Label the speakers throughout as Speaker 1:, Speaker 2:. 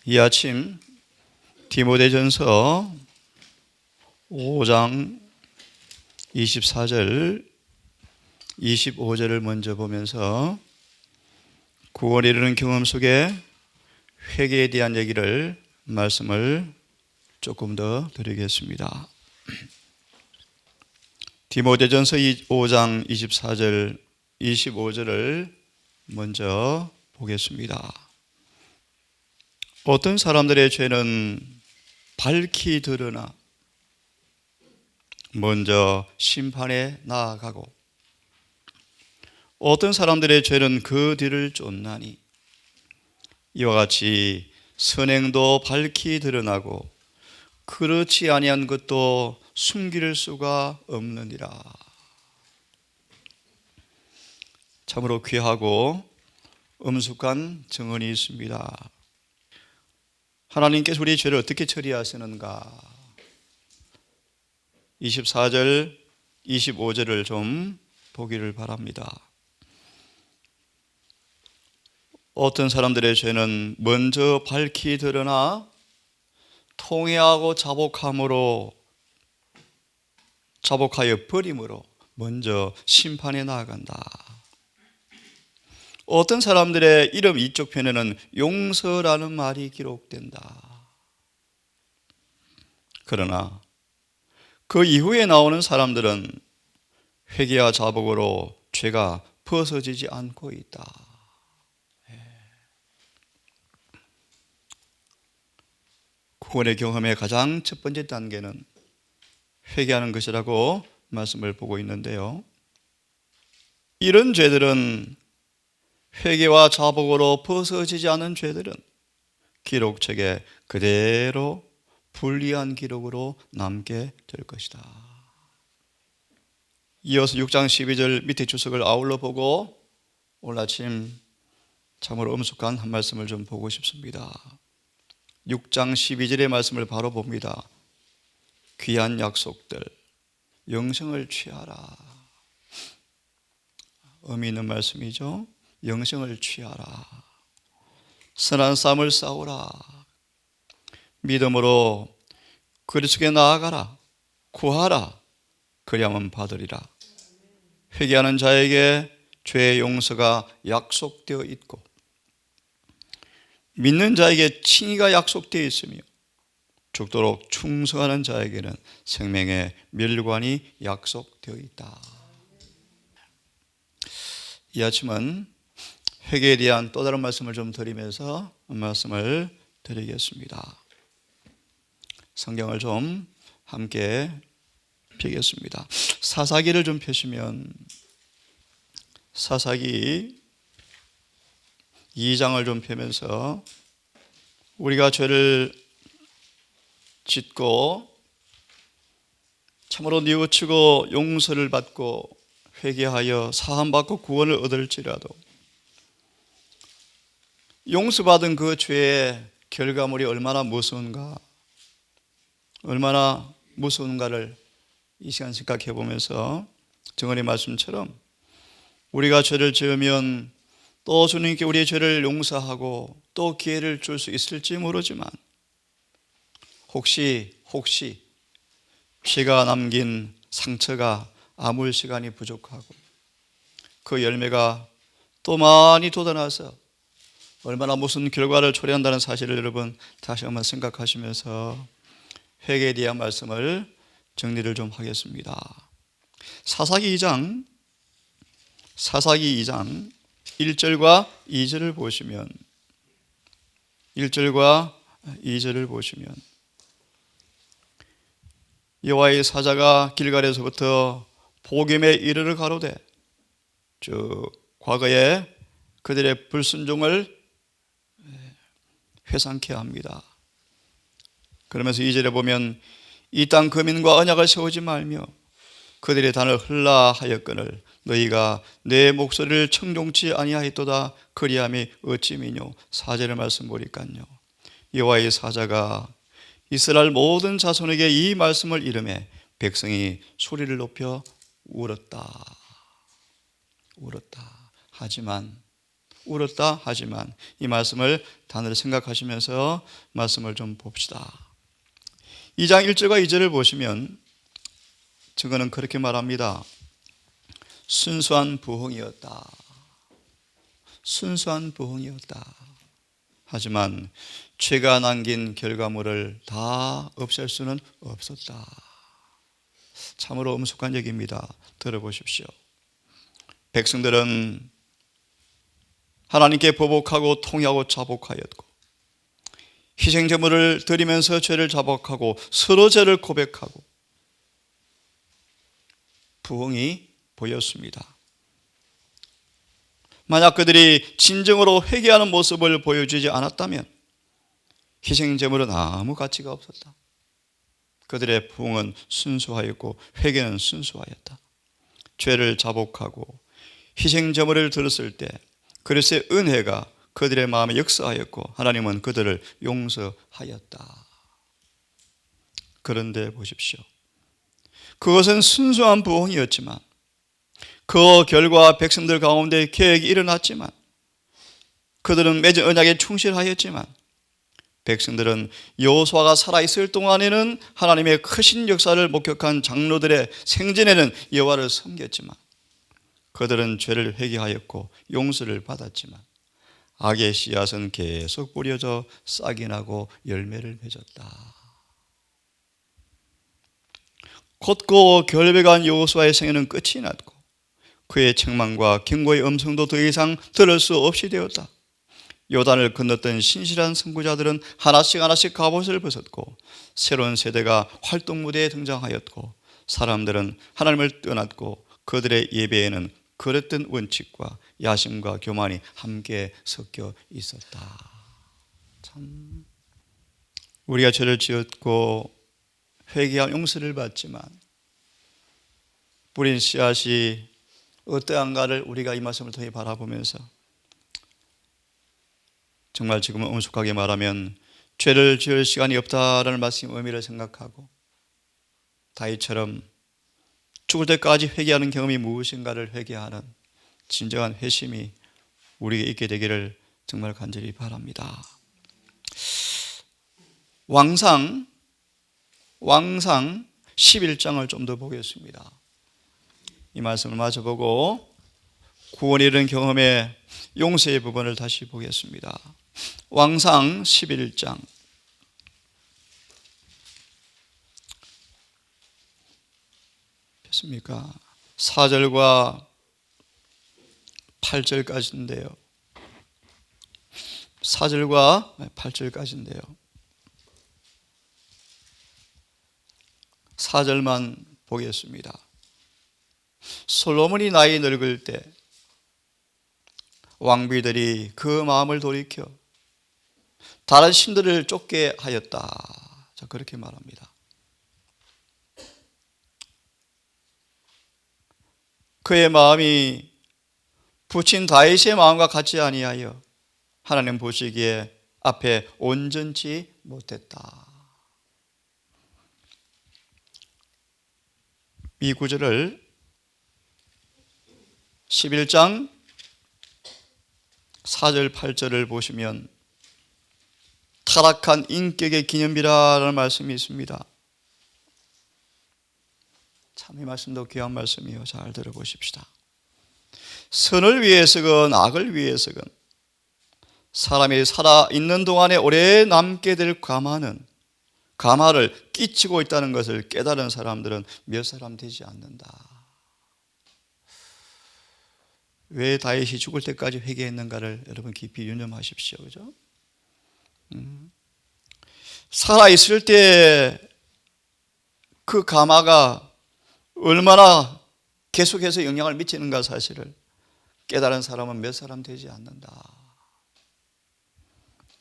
Speaker 1: 이 아침 디모데전서 5장 24절 25절을 먼저 보면서 구원에 이르는 경험 속에 회개에 대한 말씀을 조금 더 드리겠습니다. 디모데전서 5장 24절 25절을 먼저 보겠습니다. 어떤 사람들의 죄는 밝히 드러나 먼저 심판에 나아가고 어떤 사람들의 죄는 그 뒤를 쫓나니 이와 같이 선행도 밝히 드러나고 그렇지 아니한 것도 숨길 수가 없느니라. 참으로 귀하고 엄숙한 증언이 있습니다. 하나님께서 우리의 죄를 어떻게 처리하시는가? 24절, 25절을 좀 보기를 바랍니다. 어떤 사람들의 죄는 먼저 밝히 드러나 통회하고 자복하여 버림으로 먼저 심판에 나아간다. 어떤 사람들의 이름 이쪽 편에는 용서라는 말이 기록된다. 그러나 그 이후에 나오는 사람들은 회개와 자복으로 죄가 벗어지지 않고 있다. 구원의 경험의 가장 첫 번째 단계는 회개하는 것이라고 말씀을 보고 있는데요. 이런 죄들은 회개와 자복으로 벗어지지 않은 죄들은 기록책에 그대로 불리한 기록으로 남게 될 것이다. 이어서 6장 12절 밑에 주석을 아울러 보고 오늘 아침 참으로 엄숙한 한 말씀을 좀 보고 싶습니다. 6장 12절의 말씀을 바로 봅니다. 귀한 약속들, 영생을 취하라. 의미 있는 말씀이죠. 영생을 취하라. 선한 싸움을 싸우라. 믿음으로 그리스도께 나아가라. 구하라. 그리하면 받으리라. 회개하는 자에게 죄의 용서가 약속되어 있고 믿는 자에게 칭의가 약속되어 있으며 죽도록 충성하는 자에게는 생명의 멸관이 약속되어 있다. 이 아침은 회개에 대한 또 다른 말씀을 좀 드리면서 말씀을 드리겠습니다. 성경을 좀 함께 펴겠습니다. 사사기를 좀 펴시면 사사기 2장을 좀 펴면서 우리가 죄를 짓고 참으로 뉘우치고 용서를 받고 회개하여 사함받고 구원을 얻을지라도 용서받은 그 죄의 결과물이 얼마나 무서운가를 이 시간 생각해 보면서 정언의 말씀처럼 우리가 죄를 지으면 또 주님께 우리의 죄를 용서하고 또 기회를 줄 수 있을지 모르지만 혹시 피가 남긴 상처가 아물 시간이 부족하고 그 열매가 또 많이 돋아나서 얼마나 무슨 결과를 초래한다는 사실을 여러분 다시 한번 생각하시면서 회개에 대한 말씀을 정리를 좀 하겠습니다. 사사기 2장 1절과 2절을 보시면 1절과 2절을 보시면 여호와의 사자가 길갈에서부터 보겜에 이르러 가로되 즉 과거에 그들의 불순종을 회상케 합니다. 그러면서 2절에 보면 이 땅 거민과 언약을 세우지 말며 그들의 단을 흘라 하였거늘 너희가 내 목소리를 청종치 아니하였도다 그리함이 어찌 미뇨. 4절의 말씀 보니까요. 여호와의 사자가 이스라엘 모든 자손에게 이 말씀을 이르매 백성이 소리를 높여 울었다. 하지만 울었다 하지만 이 말씀을 단어를 생각하시면서 말씀을 좀 봅시다. 2장 1절과 2절을 보시면 증거는 그렇게 말합니다. 순수한 부흥이었다. 순수한 부흥이었다. 하지만 죄가 남긴 결과물을 다 없앨 수는 없었다. 참으로 엄숙한 얘기입니다. 들어보십시오. 백성들은 하나님께 보복하고 통회하고 자복하였고 희생제물을 드리면서 죄를 자복하고 서로 죄를 고백하고 부흥이 보였습니다. 만약 그들이 진정으로 회개하는 모습을 보여주지 않았다면 희생제물은 아무 가치가 없었다. 그들의 부흥은 순수하였고 회개는 순수하였다. 죄를 자복하고 희생제물을 드렸을 때 그리스도의 은혜가 그들의 마음에 역사하였고 하나님은 그들을 용서하였다. 그런데 보십시오. 그것은 순수한 부흥이었지만 그 결과 백성들 가운데 계획이 일어났지만 그들은 맺은 언약에 충실하였지만 백성들은 여호수아가 살아있을 동안에는 하나님의 크신 역사를 목격한 장로들의 생전에는 여호와를 섬겼지만 그들은 죄를 회개하였고 용서를 받았지만 악의 씨앗은 계속 뿌려져 싹이 나고 열매를 맺었다. 곧고 결백한 여호수아의 생애는 끝이 났고 그의 책망과 경고의 음성도 더 이상 들을 수 없이 되었다. 요단을 건넜던 신실한 선구자들은 하나씩 하나씩 갑옷을 벗었고 새로운 세대가 활동 무대에 등장하였고 사람들은 하나님을 떠났고 그들의 예배에는 그릇된 원칙과 야심과 교만이 함께 섞여 있었다. 참 우리가 죄를 지었고 회개와 용서를 받지만 뿌린 씨앗이 어떠한가를 우리가 이 말씀을 통해 바라보면서 정말 지금은 엄숙하게 말하면 죄를 지을 시간이 없다라는 말씀의 의미를 생각하고 다윗처럼 죽을 때까지 회개하는 경험이 무엇인가를 회개하는 진정한 회심이 우리에게 있게 되기를 정말 간절히 바랍니다. 왕상 11장을 좀 더 보겠습니다. 이 말씀을 마저 보고 구원에 이르는 경험의 용서의 부분을 다시 보겠습니다. 왕상 11장 됐습니까? 4절과 8절까지인데요. 4절과 8절까지인데요. 4절만 보겠습니다. 솔로몬이 나이 늙을 때 왕비들이 그 마음을 돌이켜 다른 신들을 쫓게 하였다. 자, 그렇게 말합니다. 그의 마음이 부친 다윗의 마음과 같지 아니하여 하나님 보시기에 앞에 온전치 못했다. 이 구절을 11장 4절 8절을 보시면 타락한 인격의 기념비라는 말씀이 있습니다. 참 이 말씀도 귀한 말씀이에요. 잘 들어보십시다. 선을 위해서건 악을 위해서건 사람이 살아있는 동안에 오래 남게 될 가마를 끼치고 있다는 것을 깨달은 사람들은 몇 사람 되지 않는다. 왜 다윗이 죽을 때까지 회개했는가를 여러분 깊이 유념하십시오. 그죠? 살아있을 때 그 가마가 얼마나 계속해서 영향을 미치는가 사실을 깨달은 사람은 몇 사람 되지 않는다.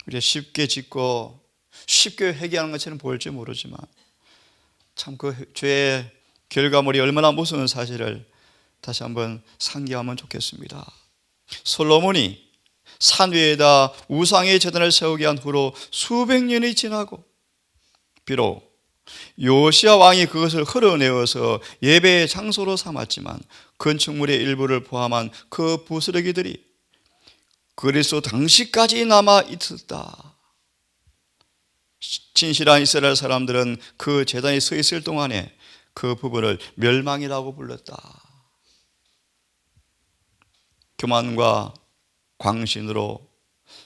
Speaker 1: 우리가 쉽게 짓고 쉽게 회개하는 것처럼 보일지 모르지만 참 그 죄의 결과물이 얼마나 무서운 사실을 다시 한번 상기하면 좋겠습니다. 솔로몬이 산 위에다 우상의 제단을 세우게 한 후로 수백 년이 지나고 비록 요시야 왕이 그것을 흘러내어서 예배의 장소로 삼았지만 건축물의 일부를 포함한 그 부스러기들이 그리스도 당시까지 남아 있었다. 진실한 이스라엘 사람들은 그 제단이 서 있을 동안에 그 부분을 멸망이라고 불렀다. 교만과 광신으로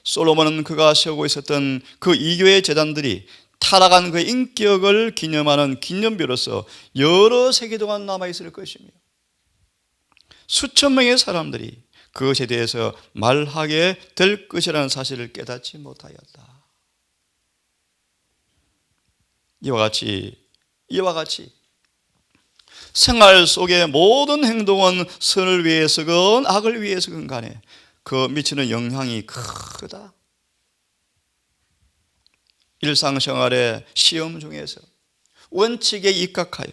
Speaker 1: 솔로몬은 그가 세우고 있었던 그 이교의 제단들이 타락한 그 인격을 기념하는 기념비로서 여러 세기 동안 남아있을 것이며 수천 명의 사람들이 그것에 대해서 말하게 될 것이라는 사실을 깨닫지 못하였다. 이와 같이 생활 속의 모든 행동은 선을 위해서건 악을 위해서건 간에 그 미치는 영향이 크다. 일상생활의 시험 중에서 원칙에 입각하여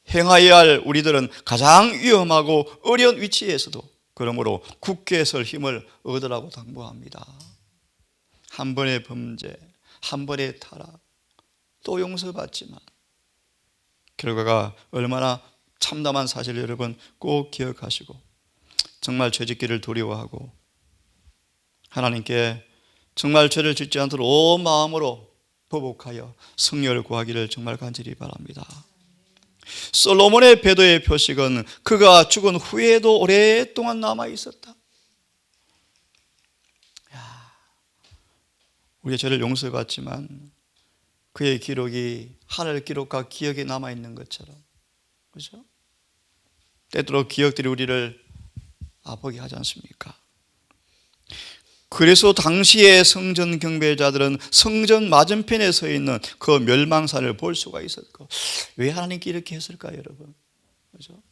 Speaker 1: 행하여야 할 우리들은 가장 위험하고 어려운 위치에서도 그러므로 굳게 설 힘을 얻으라고 당부합니다. 한 번의 범죄, 한 번의 타락, 또 용서받지만 결과가 얼마나 참담한 사실을 여러분 꼭 기억하시고 정말 죄짓기를 두려워하고 하나님께 정말 죄를 짓지 않도록 온 마음으로 보복하여 성령을 구하기를 정말 간절히 바랍니다. 솔로몬의 배도의 표식은 그가 죽은 후에도 오랫동안 남아 있었다. 우리의 죄를 용서받지만 그의 기록이 하늘 기록과 기억에 남아 있는 것처럼, 그렇죠? 때때로 기억들이 우리를 아프게 하지 않습니까? 그래서 당시의 성전 경배자들은 성전 맞은편에 서 있는 그 멸망산을 볼 수가 있었고, 왜 하나님께 이렇게 했을까요, 여러분? 그렇죠?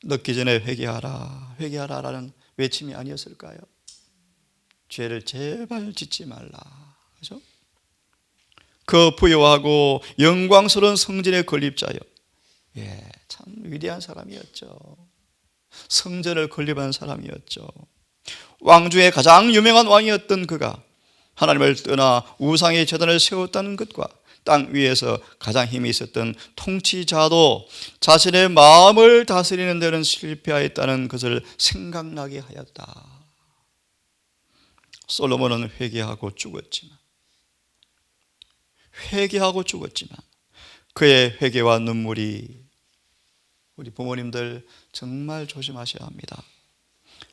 Speaker 1: 늦기 전에 회개하라, 회개하라라는 외침이 아니었을까요? 죄를 제발 짓지 말라, 그렇죠? 그 부유하고 영광스러운 성전의 건립자요, 참 위대한 사람이었죠. 성전을 건립한 사람이었죠. 왕 중에 가장 유명한 왕이었던 그가 하나님을 떠나 우상의 제단을 세웠다는 것과 땅 위에서 가장 힘이 있었던 통치자도 자신의 마음을 다스리는 데는 실패하였다는 것을 생각나게 하였다. 솔로몬은 회개하고 죽었지만 그의 회개와 눈물이 우리 부모님들 정말 조심하셔야 합니다.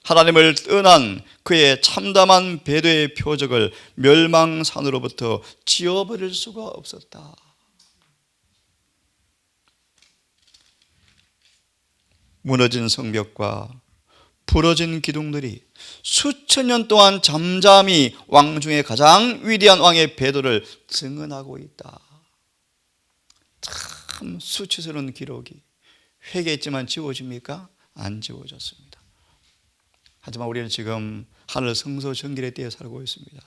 Speaker 1: 하나님을 떠난 그의 참담한 배도의 표적을 멸망산으로부터 지워버릴 수가 없었다. 무너진 성벽과 부러진 기둥들이 수천 년 동안 잠잠히 왕 중에 가장 위대한 왕의 배도를 증언하고 있다. 참 수치스러운 기록이 회개했지만 지워집니까? 안 지워졌습니다. 하지만 우리는 지금 하늘 성소 정결의 때에 살고 있습니다.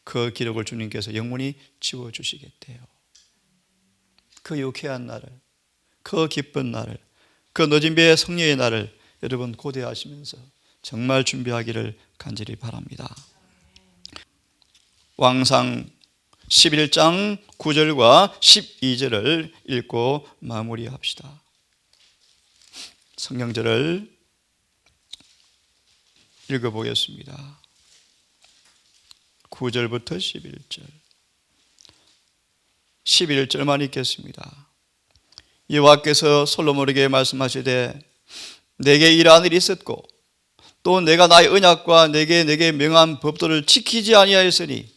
Speaker 1: 그 기록을 주님께서 영원히 지워주시겠대요. 그 유쾌한 날을, 그 기쁜 날을, 그 늦은 배의 성령의 날을 여러분 고대하시면서 정말 준비하기를 간절히 바랍니다. 왕상 11장 9절과 12절을 읽고 마무리합시다. 성경절을 읽어보겠습니다. 9절부터 11절. 11절만 읽겠습니다. 여호와께서 솔로몬에게 말씀하시되 내게 이러한 일이 있었고 또 내가 나의 언약과 내게 명한 법도를 지키지 아니하였으니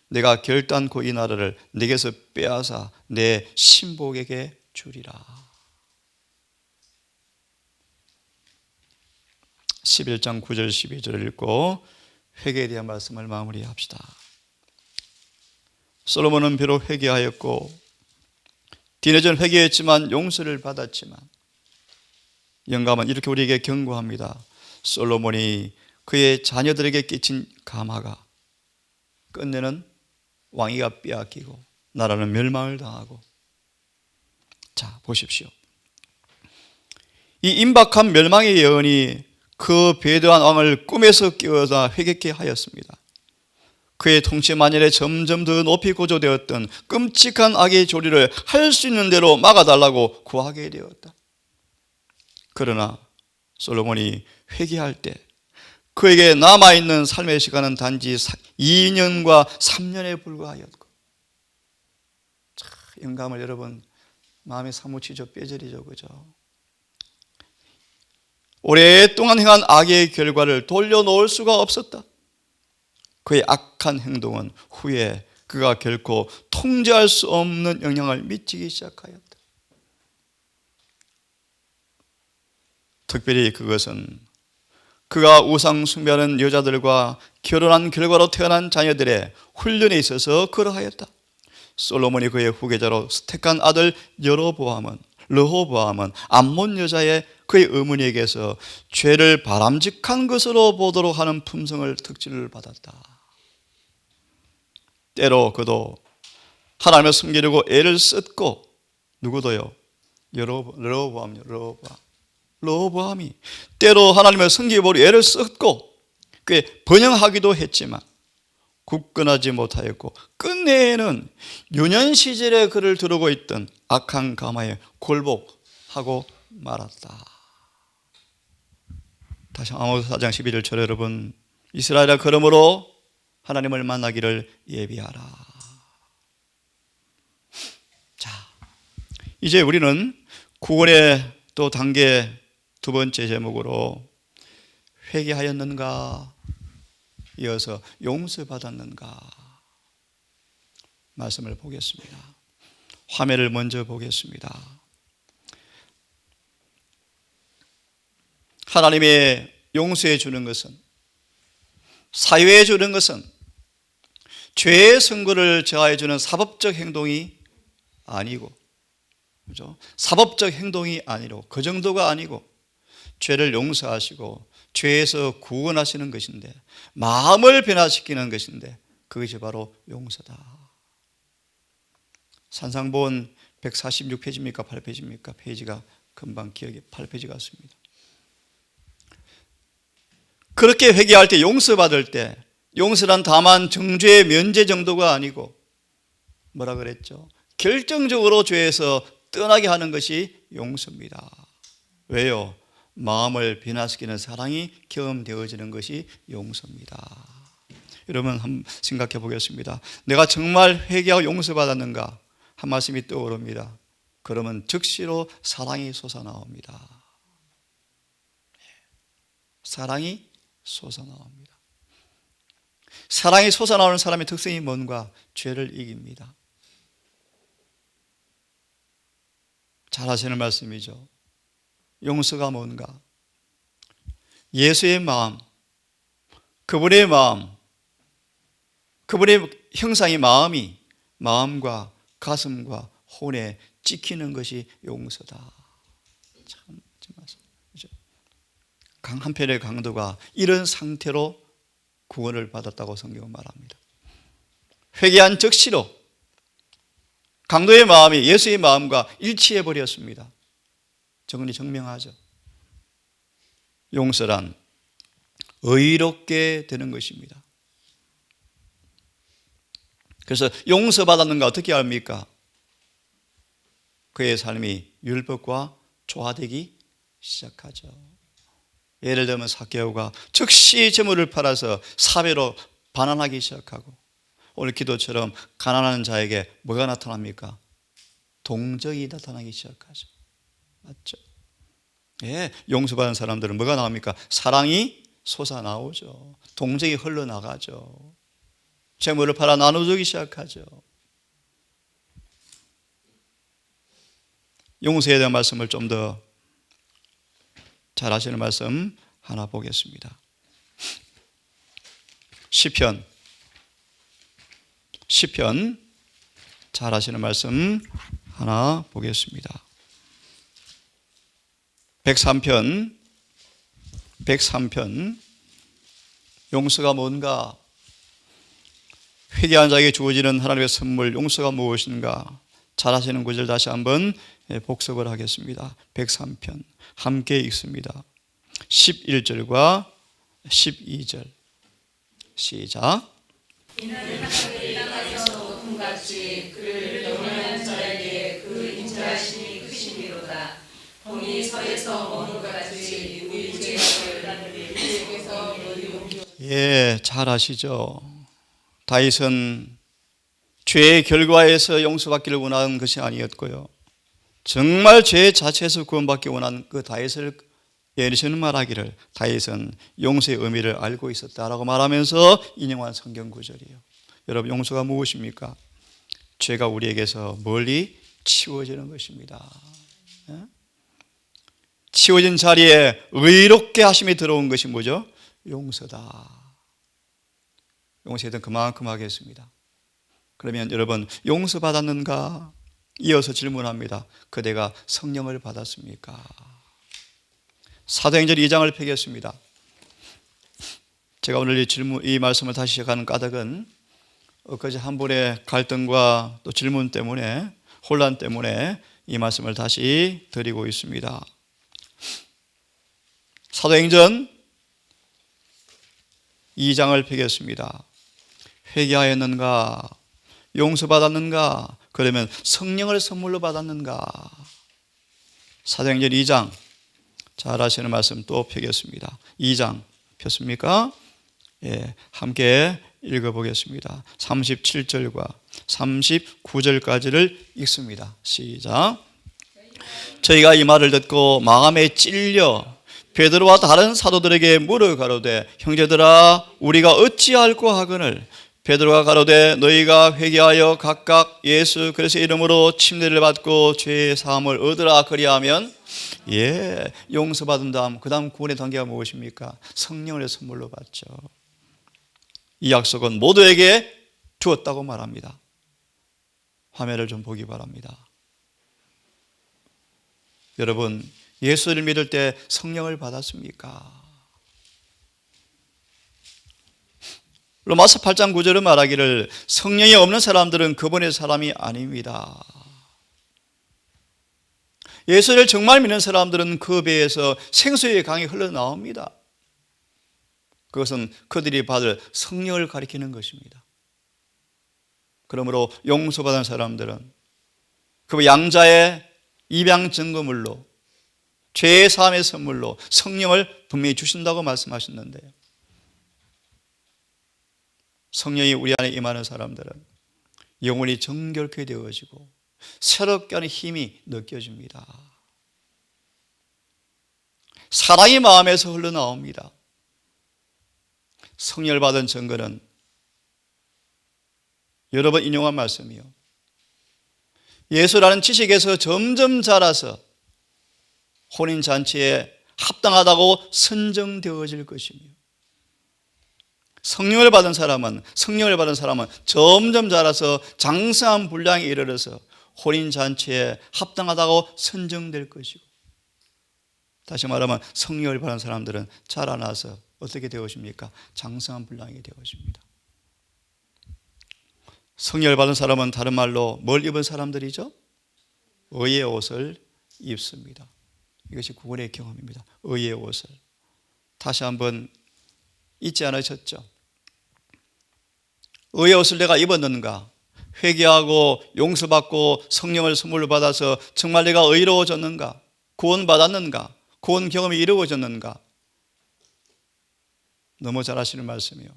Speaker 1: 내가 결단코 이 나라를 내게서 빼앗아 내 신복에게 주리라. 11장 9절 12절을 읽고 회개에 대한 말씀을 마무리합시다. 솔로몬은 비록 회개하였고 뒤늦은 회개했지만 용서를 받았지만 영감은 이렇게 우리에게 경고합니다. 솔로몬이 그의 자녀들에게 끼친 감화가 끝내는 왕위가 빼앗기고 나라는 멸망을 당하고, 자 보십시오. 이 임박한 멸망의 예언이 그 배도한 왕을 꿈에서 깨워다 회개케 하였습니다. 그의 통치 만년에 점점 더 높이 고조되었던 끔찍한 악의 조리를 할 수 있는 대로 막아달라고 구하게 되었다. 그러나 솔로몬이 회개할 때 그에게 남아있는 삶의 시간은 단지 2년과 3년에 불과하였고, 참 영감을 여러분 마음에 사무치죠. 뼈저리죠. 그죠? 오랫동안 행한 악의 결과를 돌려놓을 수가 없었다. 그의 악한 행동은 후에 그가 결코 통제할 수 없는 영향을 미치기 시작하였다. 특별히 그것은 그가 우상 숭배하는 여자들과 결혼한 결과로 태어난 자녀들의 훈련에 있어서 그러하였다. 솔로몬이 그의 후계자로 택한 아들 르호보암은 암몬 여자의 그의 어머니에게서 죄를 바람직한 것으로 보도록 하는 품성을 특질을 받았다. 때로 그도 하나님을 섬기려고 애를 썼고, 누구도요? 르호보암이 때로 하나님을 섬기려고 애를 썼고 꽤 번영하기도 했지만 굳건하지 못하였고, 끝내에는 유년 시절에 그를 두르고 있던 악한 가마에 굴복하고 말았다. 다시 아모스 4장 11절처럼 여러분, 이스라엘아 그러므로 하나님을 만나기를 예비하라. 자, 이제 우리는 구원의 또 단계 두 번째 제목으로 회개하였는가, 이어서 용서받았는가 말씀을 보겠습니다. 화면을 먼저 보겠습니다. 하나님의 용서해 주는 것은, 사유해 주는 것은 죄의 선고를 제하해 주는 사법적 행동이 아니고, 그죠? 사법적 행동이 아니고, 그 정도가 아니고, 죄를 용서하시고 죄에서 구원하시는 것인데, 마음을 변화시키는 것인데, 그것이 바로 용서다. 산상본 146페이지입니까? 8페이지입니까? 페이지가 금방 기억이 8페이지 같습니다. 그렇게 회개할 때, 용서받을 때, 용서란 다만 정죄의 면제 정도가 아니고 뭐라 그랬죠? 결정적으로 죄에서 떠나게 하는 것이 용서입니다. 왜요? 마음을 변화시키는 사랑이 경험되어지는 것이 용서입니다. 여러분 한번 생각해 보겠습니다. 내가 정말 회개하고 용서받았는가? 한 말씀이 떠오릅니다. 그러면 즉시로 사랑이 솟아나옵니다. 사랑이 솟아나옵니다. 사랑이 솟아나오는 사람의 특성이 뭔가? 죄를 이깁니다. 잘 아시는 말씀이죠. 용서가 뭔가? 예수의 마음, 그분의 마음, 그분의 형상의 마음과 가슴과 혼에 찍히는 것이 용서다. 참 맞죠? 한편의 강도가 이런 상태로 구원을 받았다고 성경은 말합니다. 회개한 즉시로 강도의 마음이 예수의 마음과 일치해 버렸습니다. 정명하죠. 용서란 의롭게 되는 것입니다. 그래서 용서받았는가 어떻게 압니까? 그의 삶이 율법과 조화되기 시작하죠. 예를 들면 삭개오가 즉시 재물을 팔아서 사배로 반환하기 시작하고, 오늘 기도처럼 가난한 자에게 뭐가 나타납니까? 동정이 나타나기 시작하죠. 맞죠? 예, 용서받은 사람들은 뭐가 나옵니까? 사랑이 솟아나오죠. 동정이 흘러나가죠. 재물을 팔아 나눠주기 시작하죠. 용서에 대한 말씀을 좀 더 잘 아시는 말씀 하나 보겠습니다. 시편 잘 아시는 말씀 하나 보겠습니다. 103편 용서가 뭔가? 회개한 자에게 주어지는 하나님의 선물 용서가 무엇인가? 잘 아시는 구절 다시 한번 복습을 하겠습니다. 103편 함께 읽습니다. 11절과 12절 시작.
Speaker 2: 이는 하늘이 땅에서 오줌같이 그를 영원한 자에게 그 인자하심이 크심이로다. 본이 서에서 오는 것 같이 우리 죄악을 우리에게서
Speaker 1: 예, 잘 아시죠? 다윗은 죄의 결과에서 용서받기를 원하는 것이 아니었고요, 정말 죄 자체에서 구원받기 원하는 그 다윗을 예리시는 말하기를 다윗은 용서의 의미를 알고 있었다라고 말하면서 인용한 성경 구절이에요. 여러분, 용서가 무엇입니까? 죄가 우리에게서 멀리 치워지는 것입니다. 치워진 자리에 의롭게 하심이 들어온 것이 뭐죠? 용서다. 용서에든 그만큼 하겠습니다. 그러면 여러분, 용서받았는가? 이어서 질문합니다. 그대가 성령을 받았습니까? 사도행전 2장을 펴겠습니다. 제가 오늘 이 말씀을 다시 시작하는 까닭은 엊그제 한 분의 갈등과 또 질문 때문에, 혼란 때문에 이 말씀을 다시 드리고 있습니다. 사도행전 2장을 펴겠습니다. 회개하였는가? 용서받았는가? 그러면 성령을 선물로 받았는가? 사도행전 2장 잘 아시는 말씀 또 펴겠습니다. 2장 폈습니까? 예, 함께 읽어보겠습니다. 37절과 39절까지를 읽습니다. 시작. 저희가 이 말을 듣고 마음에 찔려 베드로와 다른 사도들에게 물어 가로되 형제들아 우리가 어찌할꼬 하거늘 베드로가 가로되 너희가 회개하여 각각 예수 그리스도의 이름으로 침례를 받고 죄의 사함을 얻으라. 그리하면 용서받은 다음 그 다음 구원의 단계가 무엇입니까? 성령을 선물로 받죠. 이 약속은 모두에게 주었다고 말합니다. 화면을 좀 보기 바랍니다. 여러분, 예수를 믿을 때 성령을 받았습니까? 로마서 8장 9절은 말하기를 성령이 없는 사람들은 그분의 사람이 아닙니다. 예수를 정말 믿는 사람들은 그 배에서 생수의 강이 흘러나옵니다. 그것은 그들이 받을 성령을 가리키는 것입니다. 그러므로 용서받은 사람들은 그 양자의 입양 증거물로 죄의 사함의 선물로 성령을 분명히 주신다고 말씀하셨는데요, 성령이 우리 안에 임하는 사람들은 영혼이 정결케 되어지고 새롭게 하는 힘이 느껴집니다. 사랑이 마음에서 흘러나옵니다. 성령을 받은 증거는 여러 번 인용한 말씀이요, 예수라는 지식에서 점점 자라서 혼인잔치에 합당하다고 선정되어질 것이며, 성령을 받은 사람은 점점 자라서 장성한 분량에 이르러서 혼인잔치에 합당하다고 선정될 것이고, 다시 말하면 성령을 받은 사람들은 자라나서 어떻게 되어집니까? 장성한 분량이 되어집니다. 성령을 받은 사람은 다른 말로 뭘 입은 사람들이죠? 의의 옷을 입습니다. 이것이 구원의 경험입니다. 의의 옷을. 다시 한번 잊지 않으셨죠? 의의 옷을 내가 입었는가? 회개하고 용서받고 성령을 선물로 받아서 정말 내가 의로워졌는가? 구원받았는가? 구원 경험이 이루어졌는가? 너무 잘 아시는 말씀이요,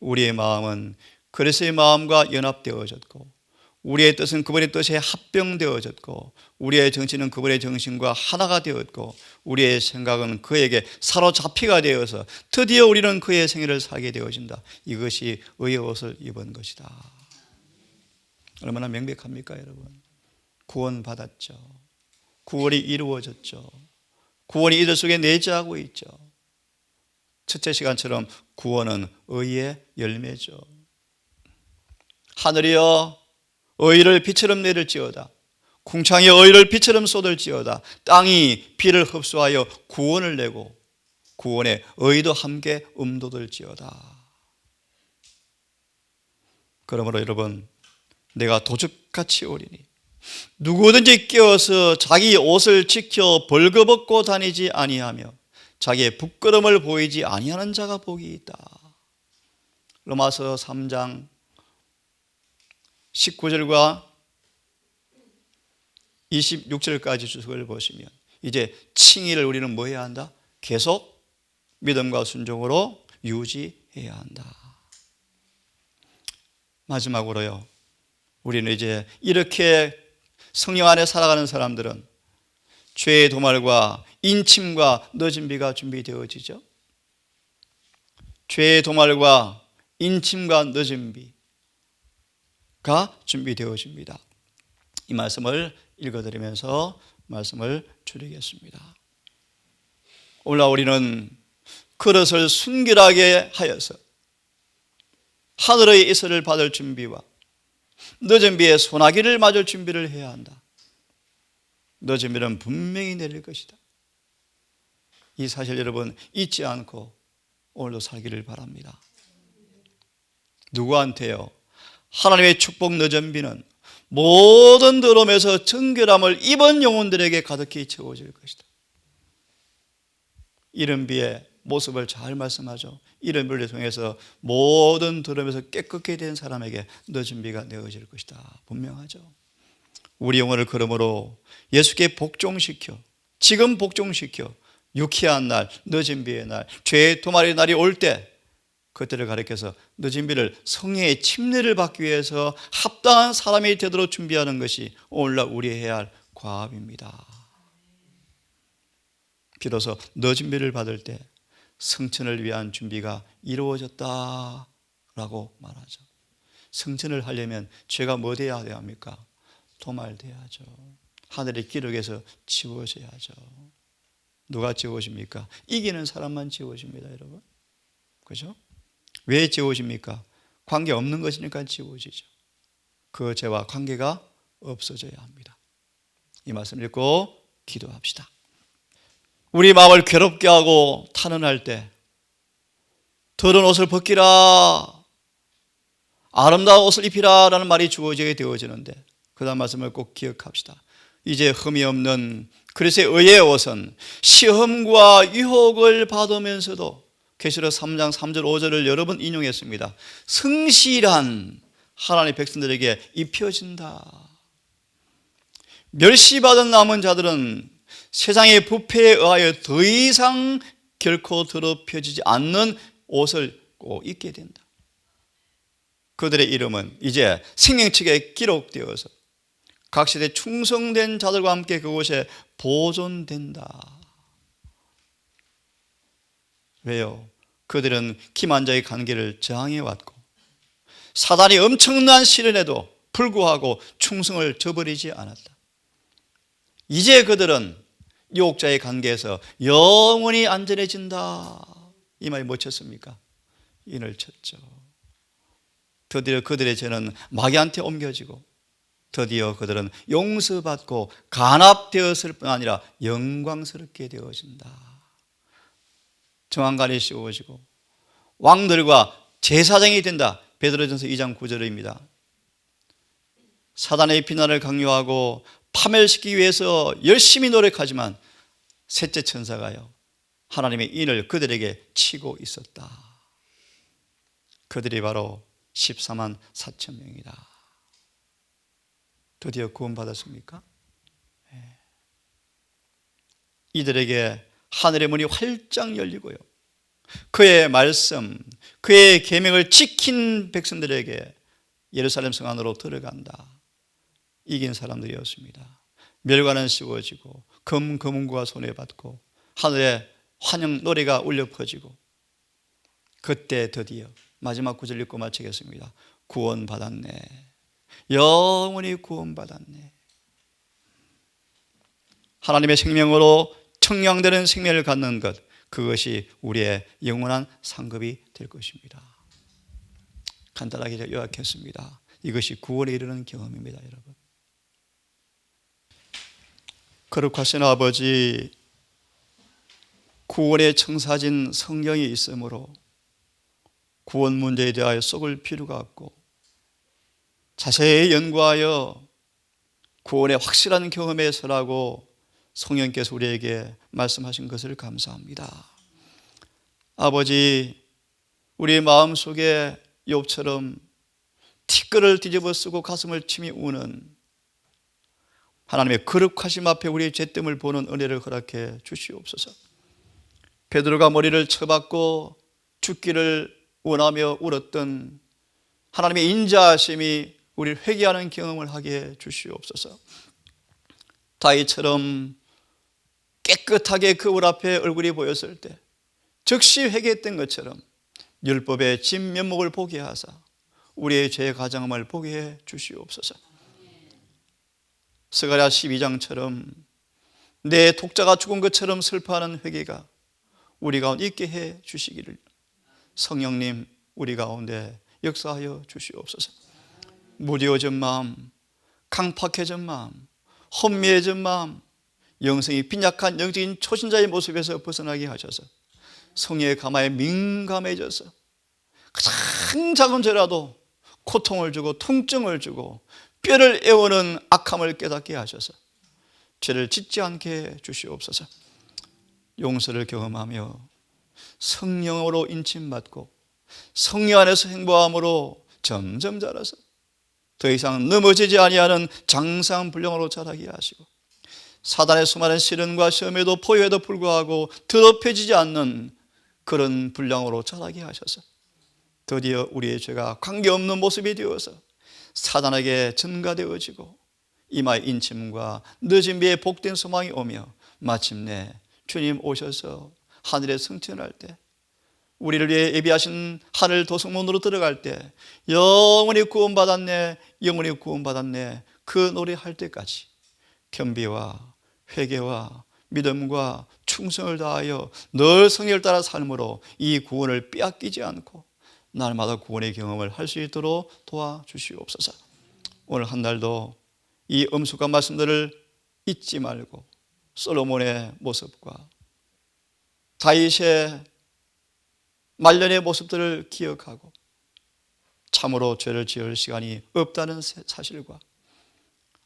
Speaker 1: 우리의 마음은 그리스도의 마음과 연합되어졌고 우리의 뜻은 그분의 뜻에 합병되어졌고 우리의 정신은 그분의 정신과 하나가 되었고 우리의 생각은 그에게 사로잡히가 되어서 드디어 우리는 그의 생애를 살게 되어진다. 이것이 의의 옷을 입은 것이다. 얼마나 명백합니까 여러분? 구원받았죠. 구원이 이루어졌죠. 구원이 이들 속에 내재하고 있죠. 첫째 시간처럼 구원은 의의 열매죠. 하늘이여 의를 비처럼 내릴지어다. 궁창이 의를 비처럼 쏟을지어다. 땅이 비를 흡수하여 구원을 내고 구원의 의도 함께 음돋을지어다. 그러므로 여러분, 내가 도적같이 오리니 누구든지 깨어서 자기 옷을 지켜 벌거벗고 다니지 아니하며 자기의 부끄러움을 보이지 아니하는 자가 복이 있다. 로마서 3장 19절과 26절까지 주석을 보시면 이제 칭의를 우리는 뭐 해야 한다? 계속 믿음과 순종으로 유지해야 한다. 마지막으로요, 우리는 이제 이렇게 성령 안에 살아가는 사람들은 죄의 도말과 인침과 늦은비가 준비되어지죠. 죄의 도말과 인침과 늦은비가 준비되어집니다. 이 말씀을 읽어드리면서 말씀을 줄이겠습니다. 오늘날 우리는 그릇을 순결하게 하여서 하늘의 이슬을 받을 준비와 늦은 비에 소나기를 맞을 준비를 해야 한다. 늦은 비는 분명히 내릴 것이다. 이 사실 여러분 잊지 않고 오늘도 살기를 바랍니다. 누구한테요? 하나님의 축복 늦은 비는 모든 더러움에서 정결함을 입은 영혼들에게 가득히 채워질 것이다. 이른 비의 모습을 잘 말씀하죠. 이른 비를 통해서 모든 더러움에서 깨끗게 된 사람에게 늦은 비가 내어질 것이다. 분명하죠. 우리 영혼을 그러므로 예수께 복종시켜, 지금 복종시켜 유쾌한 날, 늦은 비의 날, 죄의 도말의 날이 올 때 그때를 가리켜서 늦은 비를 성령의 침례를 받기 위해서 합당한 사람이 되도록 준비하는 것이 오늘날 우리 해야 할 과업입니다. 비로소 늦은 비를 받을 때 성천을 위한 준비가 이루어졌다라고 말하죠. 성천을 하려면 죄가 뭐 돼야 합니까? 도말돼야죠. 하늘의 기록에서 지워져야죠. 누가 지워집니까? 이기는 사람만 지워집니다, 여러분. 그죠? 왜 지워집니까? 관계 없는 것이니까 지워지죠. 그 죄와 관계가 없어져야 합니다. 이 말씀 읽고 기도합시다. 우리 마음을 괴롭게 하고 탄원할 때 더러운 옷을 벗기라, 아름다운 옷을 입히라 라는 말이 주어지게 되어지는데 그 다음 말씀을 꼭 기억합시다. 이제 흠이 없는 그리스도의 의의 옷은 시험과 유혹을 받으면서도 계시록 3장 3절 5절을 여러 번 인용했습니다. 성실한 하나님의 백성들에게 입혀진다. 멸시받은 남은 자들은 세상의 부패에 의하여 더 이상 결코 더럽혀지지 않는 옷을 꼭 입게 된다. 그들의 이름은 이제 생명책에 기록되어서 각 시대에 충성된 자들과 함께 그곳에 보존된다. 왜요? 그들은 기만자의 관계를 저항해왔고 사단이 엄청난 시련에도 불구하고 충성을 저버리지 않았다. 이제 그들은 유혹자의 관계에서 영원히 안전해진다. 이 말이 뭐 쳤습니까? 인을 쳤죠. 드디어 그들의 죄는 마귀한테 옮겨지고 드디어 그들은 용서받고 간합되었을 뿐 아니라 영광스럽게 되어진다. 정한간이 씌워지고 왕들과 제사장이 된다. 베드로전서 2장 9절입니다. 사단의 비난을 강요하고 파멸시키기 위해서 열심히 노력하지만 셋째 천사가요, 하나님의 인을 그들에게 치고 있었다. 그들이 바로 14만 4천 명이다. 드디어 구원받았습니까? 네. 이들에게 하늘의 문이 활짝 열리고요, 그의 말씀, 그의 계명을 지킨 백성들에게 예루살렘 성 안으로 들어간다. 이긴 사람들이었습니다. 멸관은 씌워지고 금문과 손에 받고 하늘에 환영 노래가 울려 퍼지고 그때 드디어 마지막 구절 읽고 마치겠습니다. 구원받았네. 영원히 구원받았네. 하나님의 생명으로 청량되는 생명을 갖는 것, 그것이 우리의 영원한 상급이 될 것입니다. 간단하게 요약했습니다. 이것이 구원에 이르는 경험입니다, 여러분. 거룩하신 아버지, 구원에 청사진 성경이 있으므로 구원 문제에 대하여 썩을 필요가 없고 자세히 연구하여 구원의 확실한 경험에 서라고 성령께서 우리에게 말씀하신 것을 감사합니다. 아버지, 우리의 마음속에 욥처럼 티끌을 뒤집어 쓰고 가슴을 치며 우는 하나님의 거룩하심 앞에 우리의 죄됨을 보는 은혜를 허락해 주시옵소서. 베드로가 머리를 쳐박고 죽기를 원하며 울었던 하나님의 인자하심이 우리를 회개하는 경험을 하게 해 주시옵소서. 다윗처럼 깨끗하게 거울 앞에 얼굴이 보였을 때 즉시 회개했던 것처럼 율법의 진면목을 보게 하사 우리의 죄의 가장함을 보게 해 주시옵소서. 스가랴 12장처럼 내 독자가 죽은 것처럼 슬퍼하는 회개가 우리 가운데 있게 해 주시기를 성령님 우리 가운데 역사하여 주시옵소서. 무뎌진 마음, 강팍해진 마음, 혼미해진 마음, 영성이 빈약한 영적인 초신자의 모습에서 벗어나게 하셔서 성령의 감화에 민감해져서 가장 작은 죄라도 고통을 주고 통증을 주고 뼈를 애우는 악함을 깨닫게 하셔서 죄를 짓지 않게 해 주시옵소서. 용서를 경험하며 성령으로 인침받고 성령 안에서 행보함으로 점점 자라서 더 이상 넘어지지 아니하는 장상불량으로 자라게 하시고 사단의 수많은 시련과 시험에도 포효에도 불구하고 더럽혀지지 않는 그런 분량으로 자라게 하셔서 드디어 우리의 죄가 관계없는 모습이 되어서 사단에게 전가되어지고 이마의 인침과 늦은 비에 복된 소망이 오며 마침내 주님 오셔서 하늘에 승천할 때 우리를 위해 예비하신 하늘 도성문으로 들어갈 때 영원히 구원받았네 영원히 구원받았네 그 노래할 때까지 겸비와 회개와 믿음과 충성을 다하여 늘 성령을 따라 삶으로 이 구원을 빼앗기지 않고 날마다 구원의 경험을 할 수 있도록 도와주시옵소서. 오늘 한 날도 이 엄숙한 말씀들을 잊지 말고 솔로몬의 모습과 다윗의 말년의 모습들을 기억하고 참으로 죄를 지을 시간이 없다는 사실과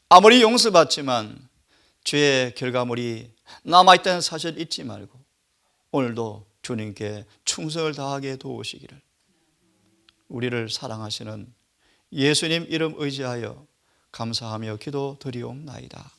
Speaker 1: 아무리 용서받지만 죄의 결과물이 남아있다는 사실을 잊지 말고 오늘도 주님께 충성을 다하게 도우시기를 우리를 사랑하시는 예수님 이름 의지하여 감사하며 기도드리옵나이다.